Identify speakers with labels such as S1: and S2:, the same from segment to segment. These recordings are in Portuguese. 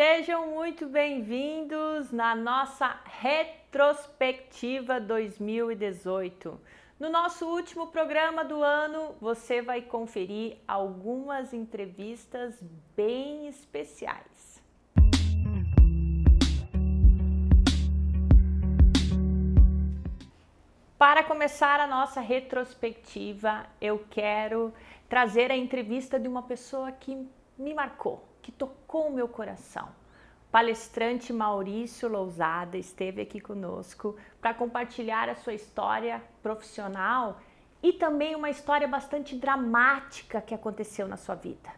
S1: Sejam muito bem-vindos na nossa retrospectiva 2018. No nosso último programa do ano, você vai conferir algumas entrevistas bem especiais. Para começar a nossa retrospectiva, eu quero trazer a entrevista de uma pessoa que me marcou, que tocou o meu coração. O palestrante Maurício Lousada esteve aqui conosco para compartilhar a sua história profissional e também uma história bastante dramática que aconteceu na sua vida.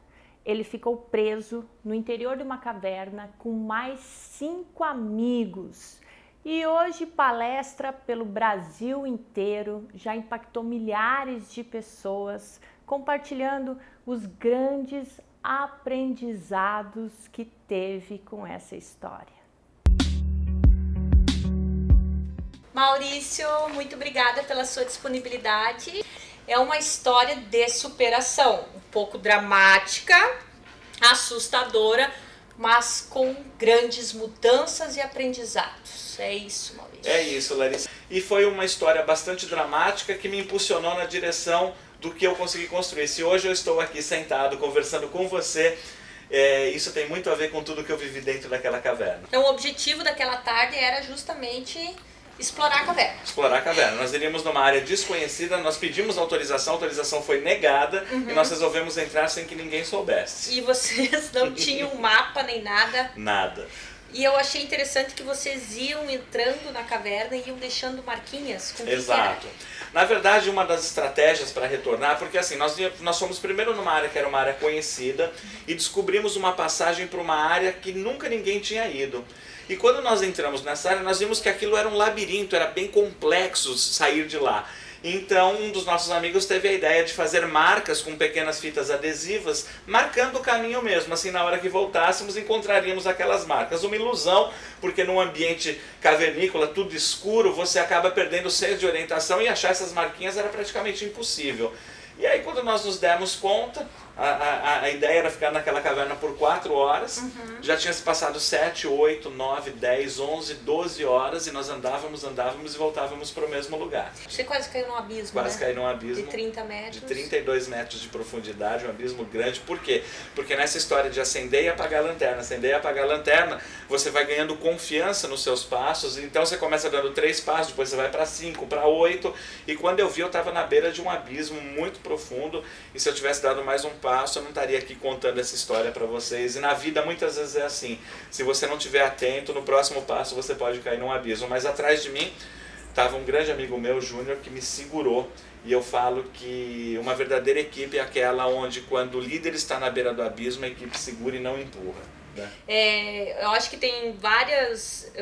S1: Ele ficou preso no interior de uma caverna com mais 5 amigos. E hoje palestra pelo Brasil inteiro, já impactou milhares de pessoas, compartilhando os grandes aprendizados que teve com essa história.
S2: Maurício, muito obrigada pela sua disponibilidade. É uma história de superação, um pouco dramática, assustadora, mas com grandes mudanças e aprendizados. É isso, Maurício.
S3: É isso, Larissa. E foi uma história bastante dramática que me impulsionou na direção do que eu consegui construir. Se hoje eu estou aqui sentado conversando com você, isso tem muito a ver com tudo que eu vivi dentro daquela caverna.
S2: Então o objetivo daquela tarde era justamente explorar a caverna.
S3: Explorar a caverna. Nós iríamos numa área desconhecida, nós pedimos autorização, a autorização foi negada e nós resolvemos entrar sem que ninguém soubesse.
S2: E vocês não tinham mapa nem nada?
S3: Nada.
S2: E eu achei interessante que vocês iam entrando na caverna e iam deixando marquinhas com o que
S3: Exato. Na verdade, uma das estratégias para retornar, porque assim, nós fomos primeiro numa área que era uma área conhecida e descobrimos uma passagem para uma área que nunca ninguém tinha ido. E quando nós entramos nessa área, nós vimos que aquilo era um labirinto, era bem complexo sair de lá. Então, um dos nossos amigos teve a ideia de fazer marcas com pequenas fitas adesivas, marcando o caminho mesmo. Assim, na hora que voltássemos, encontraríamos aquelas marcas. Uma ilusão, porque num ambiente cavernícola, tudo escuro, você acaba perdendo o senso de orientação e achar essas marquinhas era praticamente impossível. E aí, quando nós nos demos conta, a ideia era ficar naquela caverna por 4 horas, já tinha se passado 7, 8, 9, 10, 11, 12 horas e nós andávamos e voltávamos para o mesmo lugar.
S2: Você quase caiu num abismo,
S3: Quase caí num abismo.
S2: De 30 metros.
S3: De 32 metros de profundidade, um abismo grande. Por quê? Porque nessa história de acender e apagar a lanterna, você vai ganhando confiança nos seus passos, então você começa dando 3 passos, depois você vai para 5, para 8, e quando eu vi eu estava na beira de um abismo muito profundo, e se eu tivesse dado mais um passo, eu não estaria aqui contando essa história para vocês. E na vida muitas vezes é assim, se você não estiver atento, no próximo passo você pode cair num abismo. Mas atrás de mim estava um grande amigo meu, Júnior, que me segurou. E eu falo que uma verdadeira equipe é aquela onde, quando o líder está na beira do abismo, a equipe segura e não empurra, né?
S2: Eu acho que tem várias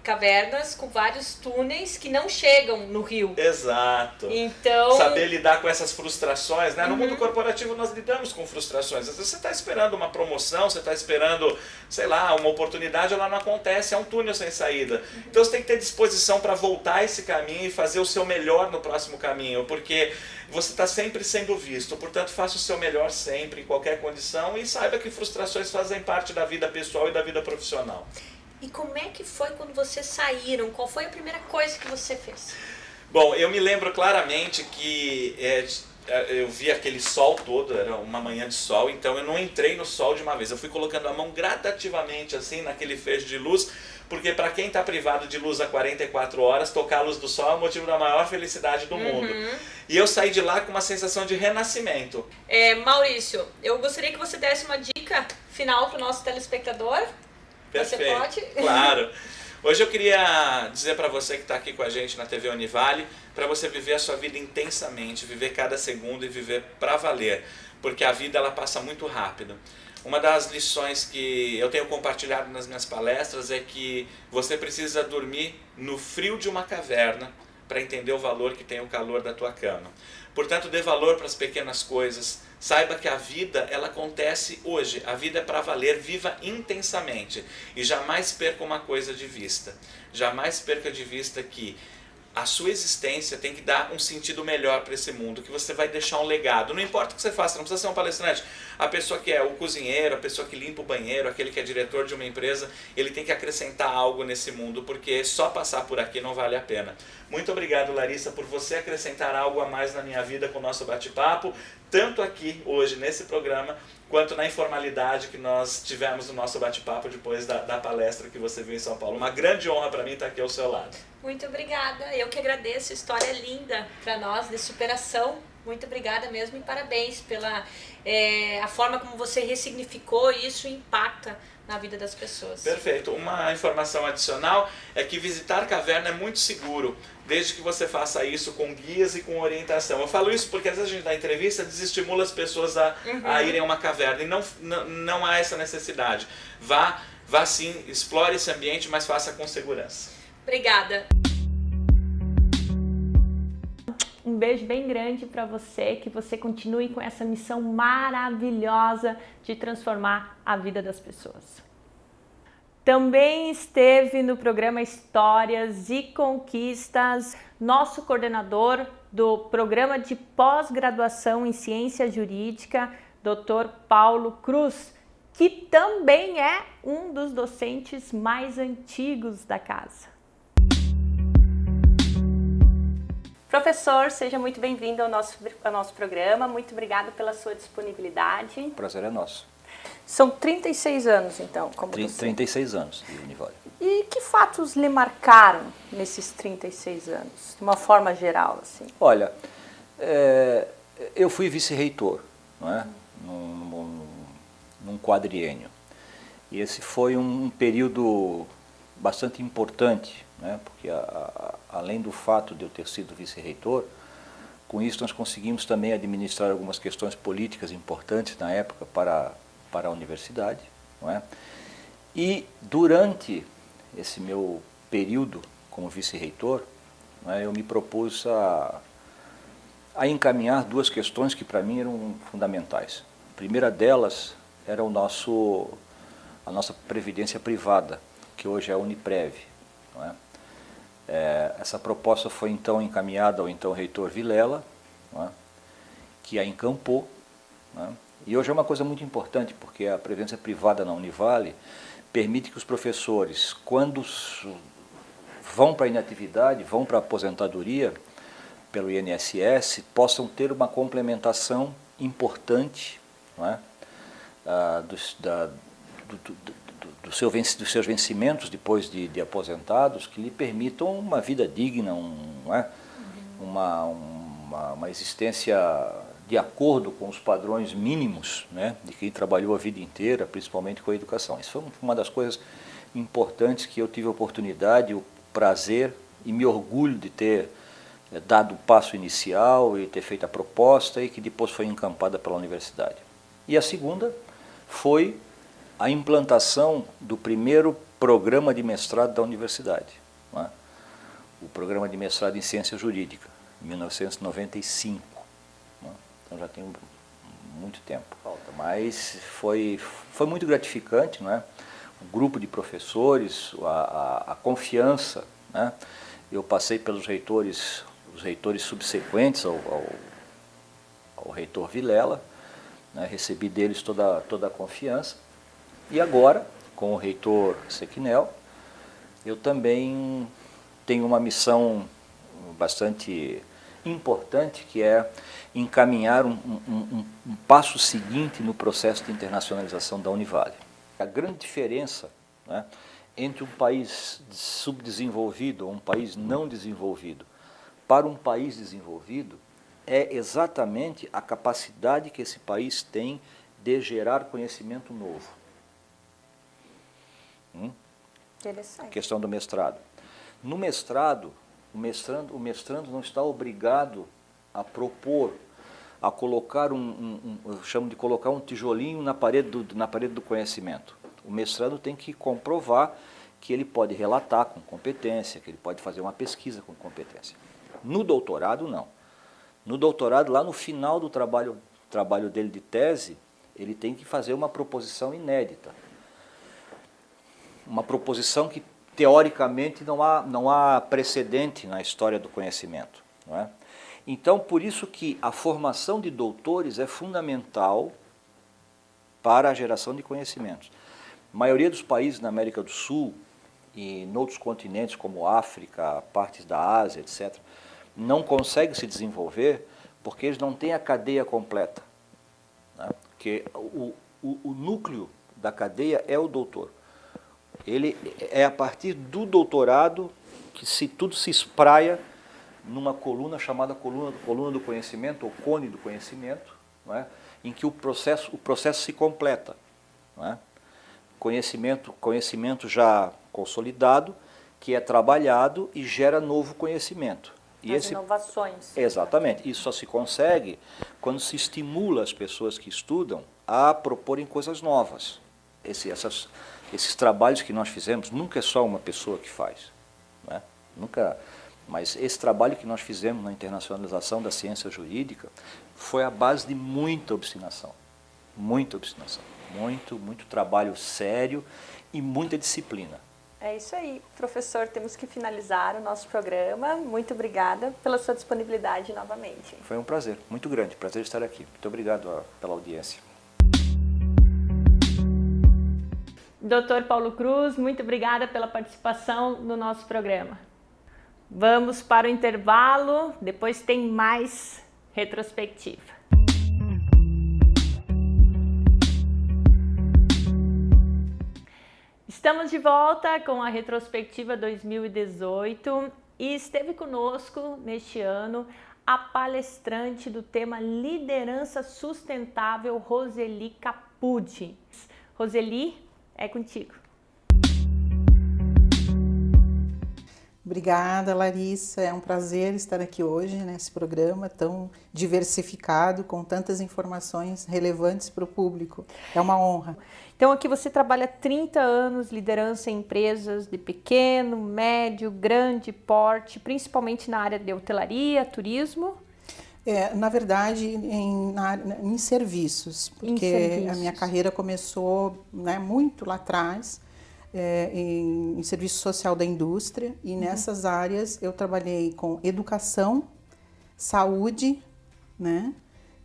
S2: cavernas com vários túneis que não chegam no rio.
S3: Exato.
S2: Então,
S3: saber lidar com essas frustrações, né? No mundo corporativo nós lidamos com frustrações. Às vezes você está esperando uma promoção, você está esperando, sei lá, uma oportunidade, ela não acontece, é um túnel sem saída. Então você tem que ter disposição para voltar esse caminho e fazer o seu melhor no próximo caminho, porque você está sempre sendo visto. Portanto, faça o seu melhor sempre, em qualquer condição, e saiba que frustrações fazem parte da vida pessoal e da vida profissional.
S2: E como é que foi quando vocês saíram? Qual foi a primeira coisa que você fez?
S3: Bom, eu me lembro claramente que eu vi aquele sol todo, era uma manhã de sol, então eu não entrei no sol de uma vez. Eu fui colocando a mão gradativamente assim naquele feixe de luz, porque para quem está privado de luz há 44 horas, tocar a luz do sol é o motivo da maior felicidade do mundo. E eu saí de lá com uma sensação de renascimento.
S2: Maurício, eu gostaria que você desse uma dica final para o nosso telespectador.
S3: Perfeito.
S2: Você pode?
S3: Claro. Hoje eu queria dizer para você que está aqui com a gente na TV Univale, para você viver a sua vida intensamente, viver cada segundo e viver para valer, porque a vida ela passa muito rápido. Uma das lições que eu tenho compartilhado nas minhas palestras é que você precisa dormir no frio de uma caverna para entender o valor que tem o calor da tua cama. Portanto, dê valor para as pequenas coisas. Saiba que a vida, ela acontece hoje. A vida é para valer, viva intensamente. E jamais perca uma coisa de vista. Jamais perca de vista que a sua existência tem que dar um sentido melhor para esse mundo, que você vai deixar um legado. Não importa o que você faça, não precisa ser um palestrante. A pessoa que é o cozinheiro, a pessoa que limpa o banheiro, aquele que é diretor de uma empresa, ele tem que acrescentar algo nesse mundo, porque só passar por aqui não vale a pena. Muito obrigado, Larissa, por você acrescentar algo a mais na minha vida com o nosso bate-papo, tanto aqui hoje nesse programa, quanto na informalidade que nós tivemos no nosso bate-papo depois da palestra que você viu em São Paulo. Uma grande honra para mim estar aqui ao seu lado.
S2: Muito obrigada. Eu que agradeço. História linda para nós de superação. Muito obrigada mesmo e parabéns pela a forma como você ressignificou e isso impacta na vida das pessoas.
S3: Perfeito. Uma informação adicional é que visitar caverna é muito seguro, desde que você faça isso com guias e com orientação. Eu falo isso porque às vezes a gente dá entrevista, desestimula as pessoas a irem a uma caverna e não há essa necessidade. Vá sim, explore esse ambiente, mas faça com segurança.
S2: Obrigada.
S1: Um beijo bem grande para você, que você continue com essa missão maravilhosa de transformar a vida das pessoas. Também esteve no programa Histórias e Conquistas nosso coordenador do programa de pós-graduação em Ciência Jurídica, Dr. Paulo Cruz, que também é um dos docentes mais antigos da casa. Professor, seja muito bem-vindo ao nosso programa. Muito obrigada pela sua disponibilidade.
S4: O prazer é nosso.
S1: São 36 anos, então, como docente.
S4: 36 anos de Univale.
S1: E que fatos lhe marcaram nesses 36 anos, de uma forma geral, assim?
S4: Olha, eu fui vice-reitor, não é? Num quadriênio. E esse foi um período bastante importante, né? Porque além do fato de eu ter sido vice-reitor, com isso nós conseguimos também administrar algumas questões políticas importantes na época para a universidade, não é? E durante esse meu período como vice-reitor, não é, eu me propus a encaminhar duas questões que para mim eram fundamentais. A primeira delas era a nossa previdência privada, que hoje é a Uniprev, não é? Essa proposta foi então encaminhada ao então reitor Vilela, não é? Que a encampou, não é? E hoje é uma coisa muito importante, porque a previdência privada na Univale permite que os professores, quando vão para a inatividade, vão para a aposentadoria pelo INSS, possam ter uma complementação importante, não é? Dos seus vencimentos depois de aposentados, que lhe permitam uma vida digna, uma existência de acordo com os padrões mínimos, né, de quem trabalhou a vida inteira, principalmente com a educação. Isso foi uma das coisas importantes que eu tive a oportunidade, o prazer e me orgulho de ter dado o passo inicial e ter feito a proposta e que depois foi encampada pela universidade. E a segunda foi a implantação do primeiro programa de mestrado da universidade, não é? O programa de mestrado em Ciência Jurídica, em 1995. Não é? Então já tem muito tempo. Mas foi muito gratificante, não é? O grupo de professores, a confiança, né? Eu passei pelos reitores, os reitores subsequentes ao reitor Vilela, né? Recebi deles toda a confiança. E agora, com o reitor Sequinel, eu também tenho uma missão bastante importante, que é encaminhar um passo seguinte no processo de internacionalização da Univale. A grande diferença, né, entre um país subdesenvolvido ou um país não desenvolvido para um país desenvolvido é exatamente a capacidade que esse país tem de gerar conhecimento novo.
S1: Interessante.
S4: A questão do mestrado. No mestrado, o mestrando não está obrigado a propor, a colocar eu chamo de colocar um tijolinho na parede do conhecimento. O mestrando tem que comprovar que ele pode relatar com competência, que ele pode fazer uma pesquisa com competência. No doutorado, não. No doutorado, lá no final do trabalho dele de tese, ele tem que fazer uma proposição inédita. Uma proposição que, teoricamente, não há precedente na história do conhecimento, não é? Então, por isso que a formação de doutores é fundamental para a geração de conhecimentos. A maioria dos países na América do Sul e em outros continentes como África, partes da Ásia, etc., não conseguem se desenvolver porque eles não têm a cadeia completa, né? Porque o núcleo da cadeia é o doutor. Ele é a partir do doutorado que tudo se espraia numa coluna chamada coluna do conhecimento, ou cone do conhecimento, não é? Em que o processo se completa. Não é? Conhecimento já consolidado, que é trabalhado e gera novo conhecimento. E
S1: inovações.
S4: Exatamente. Isso só se consegue quando se estimula as pessoas que estudam a proporem coisas novas. Esses trabalhos que nós fizemos, nunca é só uma pessoa que faz. Né? Mas esse trabalho que nós fizemos na internacionalização da ciência jurídica foi a base de muita obstinação. Muita obstinação. Muito trabalho sério e muita disciplina.
S1: É isso aí, professor, temos que finalizar o nosso programa. Muito obrigada pela sua disponibilidade novamente.
S4: Foi um prazer, muito grande, prazer estar aqui. Muito obrigado pela audiência.
S1: Dr. Paulo Cruz, muito obrigada pela participação no nosso programa. Vamos para o intervalo, depois tem mais retrospectiva. Estamos de volta com a retrospectiva 2018 e esteve conosco neste ano a palestrante do tema Liderança Sustentável, Roseli Capucci. Roseli, é contigo.
S5: Obrigada, Larissa. É um prazer estar aqui hoje nesse programa tão diversificado, com tantas informações relevantes para o público. É uma honra.
S1: Então, aqui você trabalha 30 anos, liderança em empresas de pequeno, médio, grande porte, principalmente na área de hotelaria, turismo.
S5: Na verdade, em serviços, porque a minha carreira começou, né, muito lá atrás, em serviço social da indústria, e nessas áreas eu trabalhei com educação, saúde, né?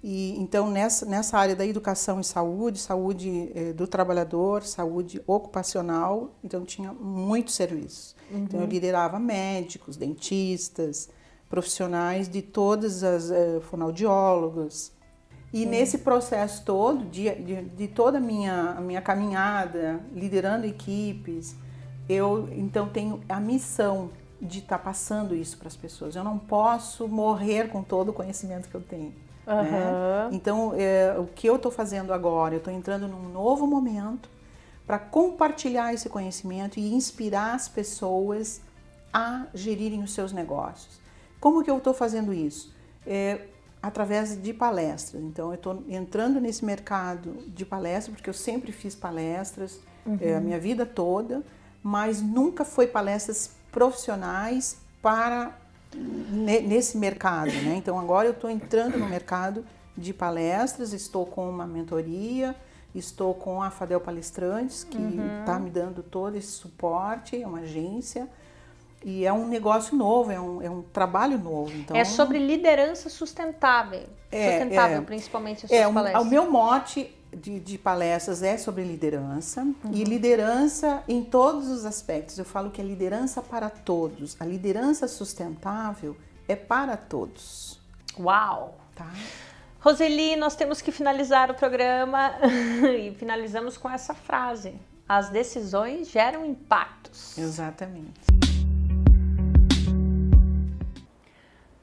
S5: E então nessa área da educação e saúde do trabalhador, saúde ocupacional, então tinha muitos serviços. Então eu liderava médicos, dentistas, profissionais de todas as fonoaudiólogos. E nesse processo todo, de toda a minha caminhada, liderando equipes, eu então tenho a missão de estar passando isso para as pessoas. Eu não posso morrer com todo o conhecimento que eu tenho. Né? Então, o que eu estou fazendo agora, eu estou entrando num novo momento para compartilhar esse conhecimento e inspirar as pessoas a gerirem os seus negócios. Como que eu estou fazendo isso? Através de palestras. Então, eu estou entrando nesse mercado de palestras, porque eu sempre fiz palestras a minha vida toda, mas nunca foi palestras profissionais nesse mercado, né? Então, agora eu estou entrando no mercado de palestras, estou com uma mentoria, estou com a Fadel Palestrantes, que está me dando todo esse suporte, é uma agência. E é um negócio novo, é um trabalho novo. Então,
S1: é sobre liderança sustentável. Principalmente as suas palestras.
S5: O meu mote de palestras é sobre liderança. E liderança em todos os aspectos. Eu falo que é liderança para todos. A liderança sustentável é para todos.
S1: Uau!
S5: Tá?
S1: Roseli, nós temos que finalizar o programa e finalizamos com essa frase. As decisões geram impactos.
S5: Exatamente.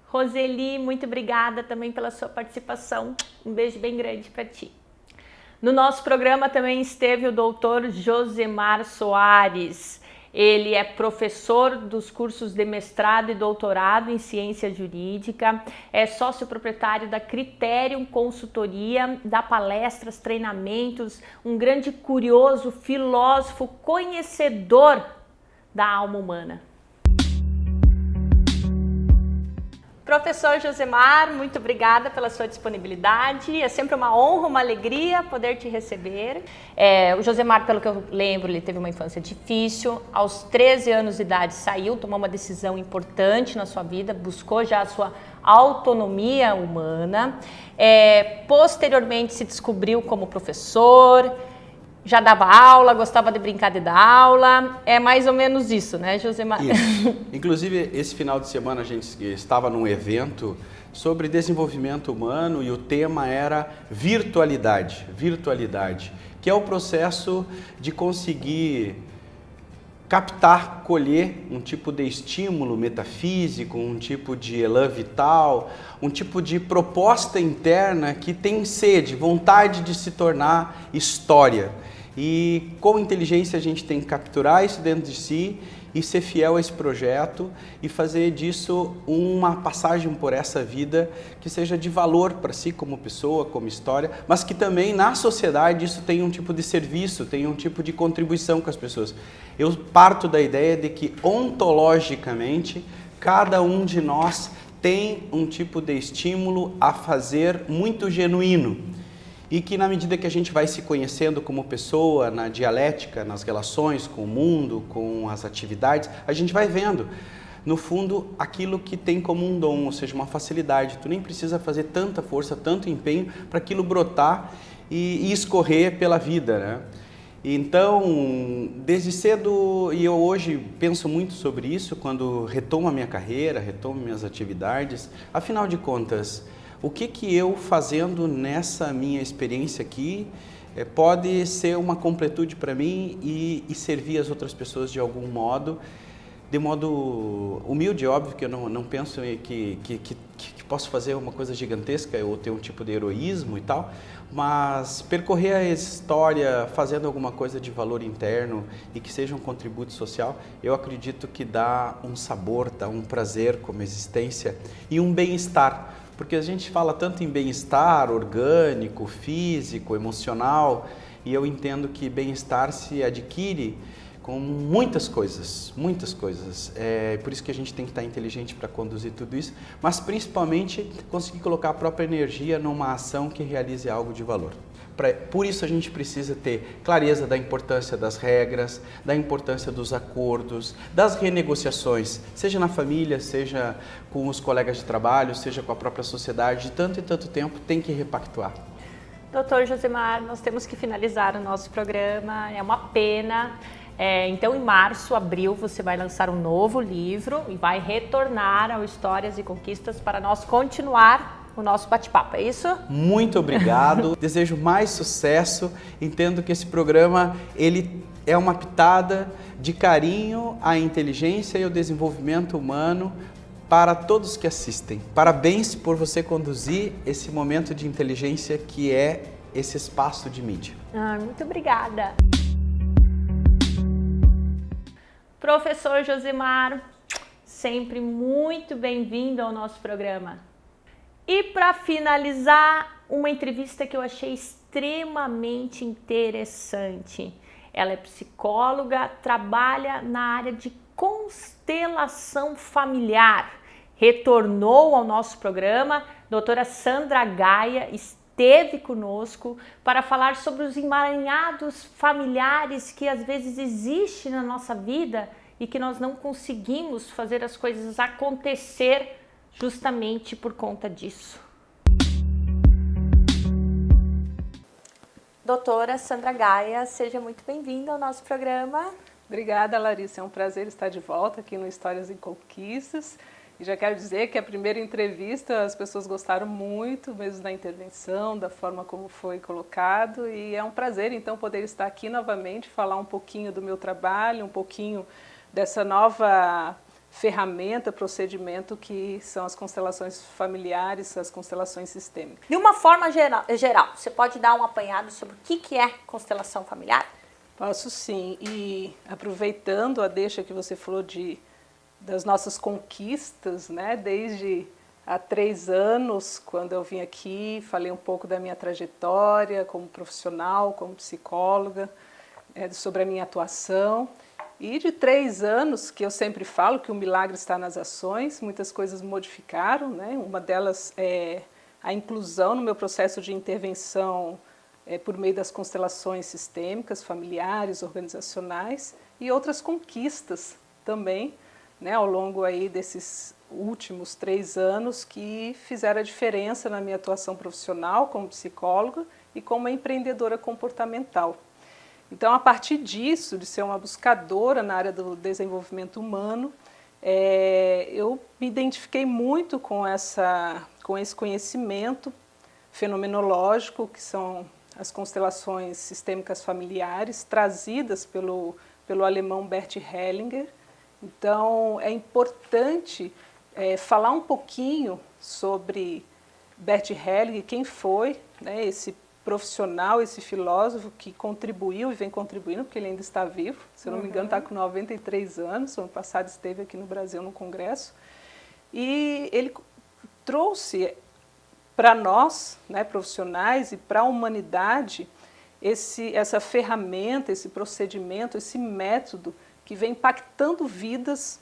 S1: Roseli, muito obrigada também pela sua participação. Um beijo bem grande para ti. No nosso programa também esteve o doutor Josemar Soares. Ele é professor dos cursos de mestrado e doutorado em ciência jurídica, é sócio proprietário da Criterium Consultoria, dá palestras, treinamentos, um grande curioso, filósofo, conhecedor da alma humana. Professor Josemar, muito obrigada pela sua disponibilidade. É sempre uma honra, uma alegria poder te receber. O Josemar, pelo que eu lembro, ele teve uma infância difícil. Aos 13 anos de idade saiu, tomou uma decisão importante na sua vida, buscou já a sua autonomia humana. Posteriormente se descobriu como professor, já dava aula, gostava de brincar de dar aula. É mais ou menos isso, né, Josemar?
S6: Isso. Inclusive, esse final de semana a gente estava num evento sobre desenvolvimento humano e o tema era virtualidade, que é o processo de conseguir captar, colher um tipo de estímulo metafísico, um tipo de elan vital, um tipo de proposta interna que tem sede, vontade de se tornar história. E com inteligência a gente tem que capturar isso dentro de si e ser fiel a esse projeto e fazer disso uma passagem por essa vida que seja de valor para si como pessoa, como história, mas que também na sociedade isso tenha um tipo de serviço, tenha um tipo de contribuição com as pessoas. Eu parto da ideia de que ontologicamente cada um de nós tem um tipo de estímulo a fazer muito genuíno. E que na medida que a gente vai se conhecendo como pessoa, na dialética, nas relações com o mundo, com as atividades, a gente vai vendo, no fundo, aquilo que tem como um dom, ou seja, uma facilidade. Tu nem precisa fazer tanta força, tanto empenho para aquilo brotar e escorrer pela vida, né? Então, desde cedo, e eu hoje penso muito sobre isso, quando retomo a minha carreira, retomo minhas atividades, afinal de contas, o que eu fazendo nessa minha experiência aqui pode ser uma completude para mim e servir as outras pessoas de algum modo, de modo humilde, óbvio que eu não penso que posso fazer uma coisa gigantesca ou ter um tipo de heroísmo e tal, mas percorrer a história fazendo alguma coisa de valor interno e que seja um contributo social, eu acredito que dá um sabor, dá um prazer como existência e um bem-estar. Porque a gente fala tanto em bem-estar orgânico, físico, emocional, e eu entendo que bem-estar se adquire com muitas coisas, muitas coisas. É por isso que a gente tem que estar inteligente para conduzir tudo isso, mas principalmente conseguir colocar a própria energia numa ação que realize algo de valor. Por isso a gente precisa ter clareza da importância das regras, da importância dos acordos, das renegociações, seja na família, seja com os colegas de trabalho, seja com a própria sociedade, de tanto e tanto tempo tem que repactuar.
S1: Doutor Josemar, nós temos que finalizar o nosso programa, é uma pena. Então, em março, abril, você vai lançar um novo livro e vai retornar ao Histórias e Conquistas para nós continuar o nosso bate-papo, é isso?
S6: Muito obrigado, desejo mais sucesso, entendo que esse programa ele é uma pitada de carinho à inteligência e ao desenvolvimento humano para todos que assistem. Parabéns por você conduzir esse momento de inteligência que é esse espaço de mídia.
S1: Muito obrigada. Professor Josemar, sempre muito bem-vindo ao nosso programa. E para finalizar, uma entrevista que eu achei extremamente interessante. Ela é psicóloga, trabalha na área de constelação familiar. Retornou ao nosso programa, doutora Sandra Gaia esteve conosco para falar sobre os emaranhados familiares que às vezes existem na nossa vida e que nós não conseguimos fazer as coisas acontecer justamente por conta disso. Doutora Sandra Gaia, seja muito bem-vinda ao nosso programa.
S7: Obrigada, Larissa. É um prazer estar de volta aqui no Histórias e Conquistas. E já quero dizer que a primeira entrevista as pessoas gostaram muito, mesmo da intervenção, da forma como foi colocado. E é um prazer, então, poder estar aqui novamente, falar um pouquinho do meu trabalho, um pouquinho dessa nova ferramenta, procedimento que são as constelações familiares, as constelações sistêmicas.
S1: De uma forma geral, você pode dar um apanhado sobre o que é constelação familiar?
S7: Posso sim, e aproveitando a deixa que você falou das nossas conquistas, né? Desde há 3 anos, quando eu vim aqui, falei um pouco da minha trajetória como profissional, como psicóloga, sobre a minha atuação. E de 3 anos, que eu sempre falo que o milagre está nas ações, muitas coisas modificaram, né? Uma delas é a inclusão no meu processo de intervenção por meio das constelações sistêmicas, familiares, organizacionais, e outras conquistas também, né? Ao longo aí desses últimos 3 anos que fizeram a diferença na minha atuação profissional como psicóloga e como empreendedora comportamental. Então, a partir disso, de ser uma buscadora na área do desenvolvimento humano, eu me identifiquei muito com esse conhecimento fenomenológico, que são as constelações sistêmicas familiares, trazidas pelo alemão Bert Hellinger. Então, é importante falar um pouquinho sobre Bert Hellinger, quem foi, né, esse profissional, esse filósofo que contribuiu e vem contribuindo, porque ele ainda está vivo, se eu não me engano está com 93 anos, ano passado esteve aqui no Brasil no congresso, e ele trouxe para nós, né, profissionais, e para a humanidade, essa ferramenta, esse procedimento, esse método que vem impactando vidas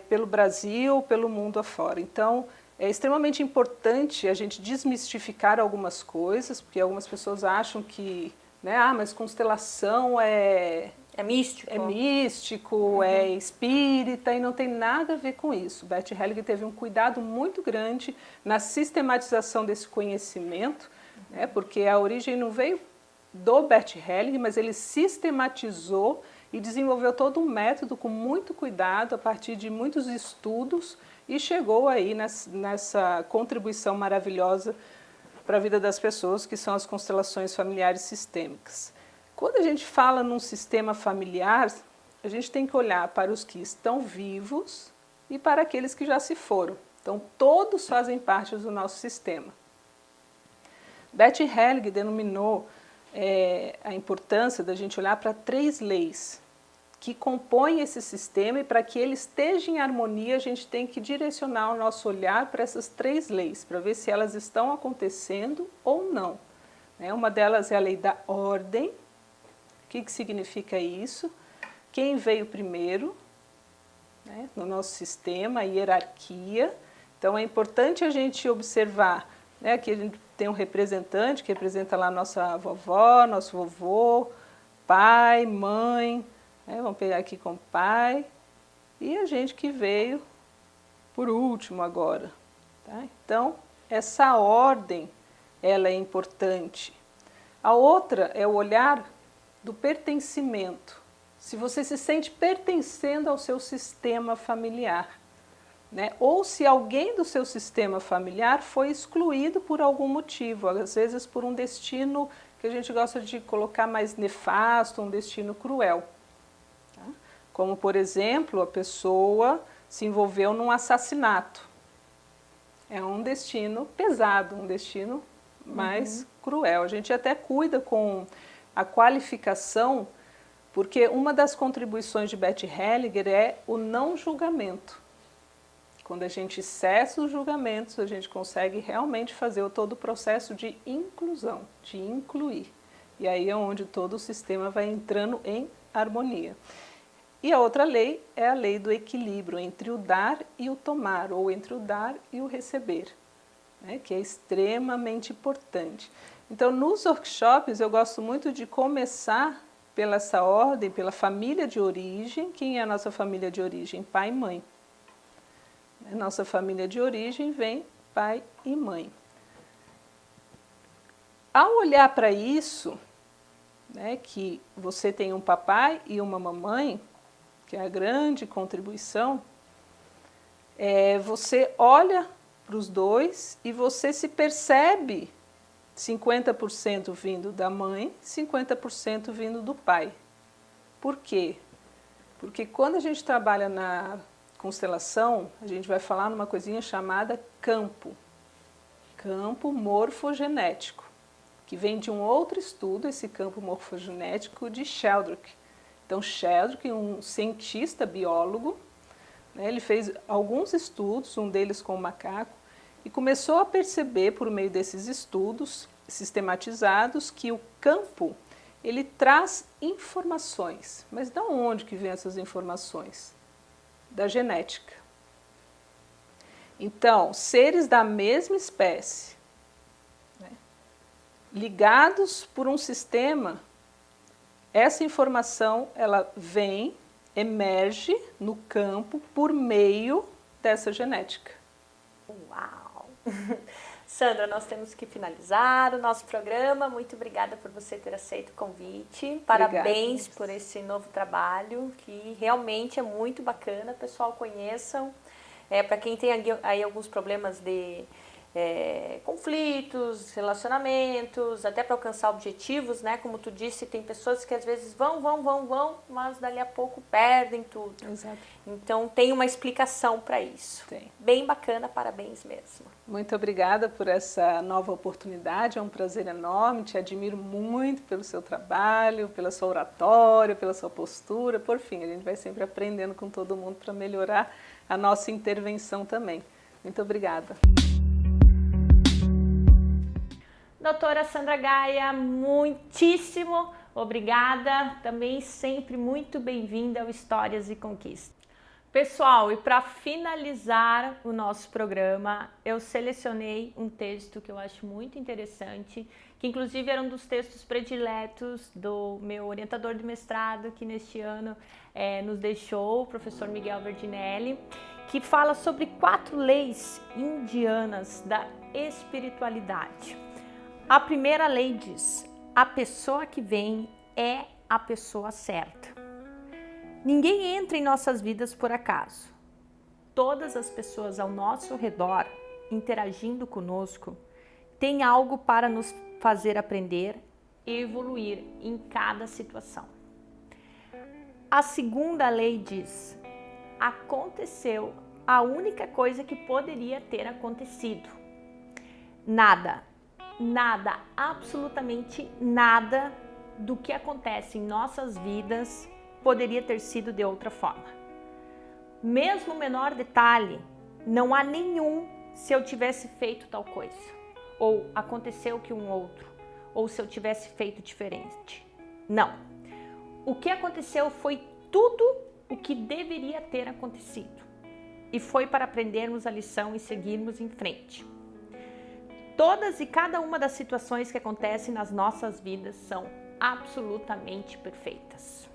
S7: pelo Brasil, pelo mundo afora. Então, é extremamente importante a gente desmistificar algumas coisas, porque algumas pessoas acham que, né, mas constelação é
S1: místico.
S7: É místico, é espírita, e não tem nada a ver com isso. Bert Hellinger teve um cuidado muito grande na sistematização desse conhecimento, né, porque a origem não veio do Bert Hellinger, mas ele sistematizou e desenvolveu todo um método com muito cuidado, a partir de muitos estudos, e chegou aí nessa contribuição maravilhosa para a vida das pessoas, que são as constelações familiares sistêmicas. Quando a gente fala num sistema familiar, a gente tem que olhar para os que estão vivos e para aqueles que já se foram. Então, todos fazem parte do nosso sistema. Bert Hellinger denominou a importância da gente olhar para 3 leis que compõem esse sistema, e para que ele esteja em harmonia, a gente tem que direcionar o nosso olhar para essas 3 leis, para ver se elas estão acontecendo ou não. Uma delas é a lei da ordem. O que significa isso? Quem veio primeiro, né, no nosso sistema, a hierarquia. Então, é importante a gente observar, né, que a gente tem um representante que representa lá nossa vovó, nosso vovô, pai, mãe, né, vamos pegar aqui com pai, e a gente que veio por último agora. Tá? Então, essa ordem, ela é importante. A outra é o olhar do pertencimento. Se você se sente pertencendo ao seu sistema familiar, né? Ou se alguém do seu sistema familiar foi excluído por algum motivo, às vezes por um destino que a gente gosta de colocar mais nefasto, um destino cruel. Tá? Como, por exemplo, a pessoa se envolveu num assassinato. É um destino pesado, um destino mais cruel. A gente até cuida com a qualificação, porque uma das contribuições de Bert Hellinger é o não julgamento. Quando a gente cessa os julgamentos, a gente consegue realmente fazer todo o processo de inclusão, de incluir. E aí é onde todo o sistema vai entrando em harmonia. E a outra lei é a lei do equilíbrio entre o dar e o tomar, ou entre o dar e o receber, né, que é extremamente importante. Então, nos workshops, eu gosto muito de começar pela essa ordem, pela família de origem. Quem é a nossa família de origem? Pai e mãe. Nossa família de origem vem pai e mãe. Ao olhar para isso, né, que você tem um papai e uma mamãe, que é a grande contribuição, você olha para os dois e você se percebe 50% vindo da mãe, 50% vindo do pai. Por quê? Porque quando a gente trabalha na constelação, a gente vai falar numa coisinha chamada campo morfogenético, que vem de um outro estudo, esse campo morfogenético de Sheldrake. Então, Sheldrake, um cientista biólogo, né, ele fez alguns estudos, um deles com o macaco, e começou a perceber, por meio desses estudos sistematizados, que o campo, ele traz informações. Mas de onde que vêm essas informações? Da genética. Então, seres da mesma espécie, né, ligados por um sistema, essa informação ela vem, emerge no campo por meio dessa genética.
S1: Uau! Sandra, nós temos que finalizar o nosso programa. Muito obrigada por você ter aceito o convite. Parabéns por esse novo trabalho, que realmente é muito bacana. Pessoal, conheçam. Para quem tem aí alguns problemas de conflitos, relacionamentos, até para alcançar objetivos, né? Como tu disse, tem pessoas que às vezes vão, mas dali a pouco perdem tudo.
S7: Exato.
S1: Então tem uma explicação para isso.
S7: Tem.
S1: Bem bacana, parabéns mesmo.
S7: Muito obrigada por essa nova oportunidade, é um prazer enorme, te admiro muito pelo seu trabalho, pela sua oratória, pela sua postura, por fim, a gente vai sempre aprendendo com todo mundo para melhorar a nossa intervenção também. Muito obrigada.
S1: Doutora Sandra Gaia, muitíssimo obrigada, também sempre muito bem-vinda ao Histórias e Conquistas. Pessoal, e para finalizar o nosso programa, eu selecionei um texto que eu acho muito interessante, que inclusive era um dos textos prediletos do meu orientador de mestrado, que neste ano nos deixou, o professor Miguel Verdinelli, que fala sobre 4 leis indianas da espiritualidade. A primeira lei diz: a pessoa que vem é a pessoa certa. Ninguém entra em nossas vidas por acaso. Todas as pessoas ao nosso redor, interagindo conosco, têm algo para nos fazer aprender e evoluir em cada situação. A segunda lei diz: aconteceu a única coisa que poderia ter acontecido. Nada, absolutamente nada do que acontece em nossas vidas poderia ter sido de outra forma. Mesmo o menor detalhe, não há nenhum se eu tivesse feito tal coisa, ou aconteceu que um outro, ou se eu tivesse feito diferente. Não. O que aconteceu foi tudo o que deveria ter acontecido, e foi para aprendermos a lição e seguirmos em frente. Todas e cada uma das situações que acontecem nas nossas vidas são absolutamente perfeitas.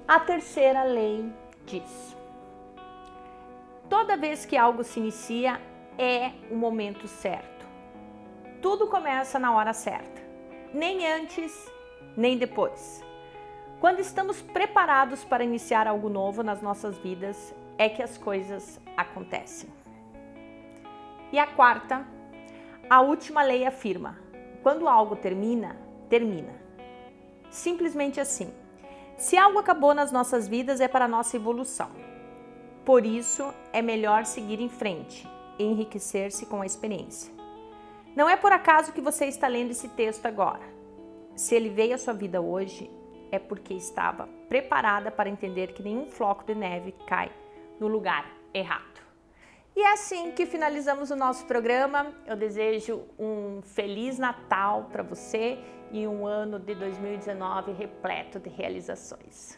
S1: A terceira lei diz: toda vez que algo se inicia, é o momento certo. Tudo começa na hora certa, nem antes, nem depois. Quando estamos preparados para iniciar algo novo nas nossas vidas, é que as coisas acontecem. E a quarta, a última lei afirma: quando algo termina, termina. Simplesmente assim. Se algo acabou nas nossas vidas, é para a nossa evolução. Por isso, é melhor seguir em frente e enriquecer-se com a experiência. Não é por acaso que você está lendo esse texto agora. Se ele veio à sua vida hoje, é porque estava preparada para entender que nenhum floco de neve cai no lugar errado. E é assim que finalizamos o nosso programa. Eu desejo um Feliz Natal para você e um ano de 2019 repleto de realizações.